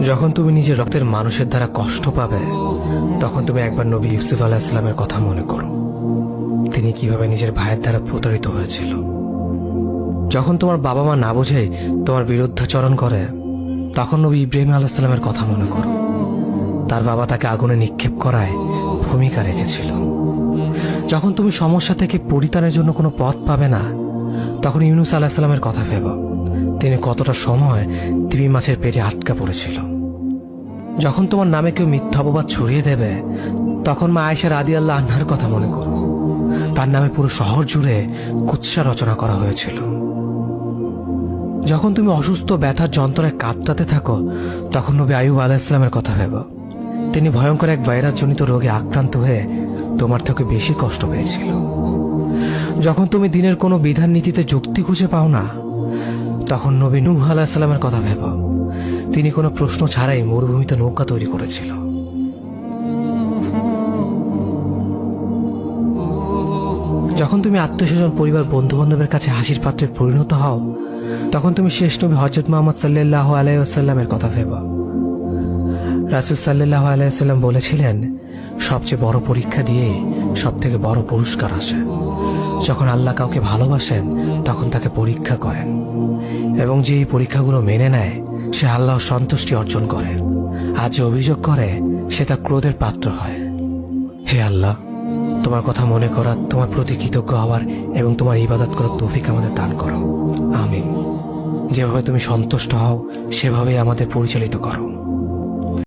যখন তুমি নিজের রক্তের মানুষের দ্বারা কষ্ট পাবে, তখন তুমি একবার নবী ইউসুফ আলাইহিস সালামের কথা মনে করো। তিনি কিভাবে নিজের ভাইয়ের দ্বারা প্রতারিত হয়েছিল। যখন তোমার বাবা মা না বুঝে তোমার বিরুদ্ধাচরণ করে, তখন নবী ইব্রাহিম আলাইহিস সালামের কথা মনে করো। তার বাবা তাকে আগুনে নিক্ষেপ করায় ভূমিকা রেখেছিল। যখন তুমি সমস্যা থেকে পরিত্রাণের জন্য কোনো পথ পাবে না, তখন ইউনুস আলাইহিস সালামের কথা ভেবো। তিনি কতটা সময় তিমি মাছের পেটে আটকা পড়েছিল। যখন তোমার নামে কেউ মিথ্যা অপবাদ ছড়িয়ে দেবে, তখন মা আয়েশা রাদিয়াল্লাহু আনহার কথা মনে করো। তার নামে পুরো শহর জুড়ে কুৎসা রচনা করা হয়েছিল। যখন তুমি অসুস্থ ব্যথার যন্ত্রণায় কাতরাতে থাকো, তখন নবী আইয়ুব আলাইহিস সালামের কথা ভেবো। তিনি ভয়ঙ্কর এক ভাইরাসজনিত রোগে আক্রান্ত হয়ে তোমার থেকে বেশি কষ্ট পেয়েছিল। যখন তুমি দিনের কোনো বিধান নীতিতে যুক্তি খুঁজে পাও না, তখন নবী নূহ আলাইহিস সালামের কথা ভেবো। তিনি কোনো প্রশ্ন ছাড়াই মরুভূমিতে নৌকা তৈরি করেছিল। যখন তুমি আত্মীয়স্বজন, পরিবার, বন্ধু বান্ধবের কাছে হাসির পাত্রে পরিণত হও, তখন তুমি শেষ নবী হযরত মুহাম্মদ সাল্লাল্লাহু আলাইহি ওয়াসাল্লামের কথা ভেবো। রাসূল সাল্লাল্লাহু আলাইহি ওয়াসাল্লাম বলেছিলেন, সবচেয়ে বড় পরীক্ষা দিয়ে সব থেকে বড় পুরস্কার আসে। যখন আল্লাহ কাউকে ভালোবাসেন, তখন তাকে পরীক্ষা করেন, এবং যে এই পরীক্ষাগুলো মেনে নেয়, সে আল্লাহর সন্তুষ্টি অর্জন করে। আর যে অভিযোগ করে, সে তার ক্রোধের পাত্র হয়। হে আল্লাহ, তোমার কথা মনে করা, তোমার প্রতি কৃতজ্ঞ হওয়ার এবং তোমার ইবাদত করার তৌফিক আমাদের দান করো। আমিন। যেভাবে তুমি সন্তুষ্ট হও, সেভাবেই আমাদের পরিচালিত করো।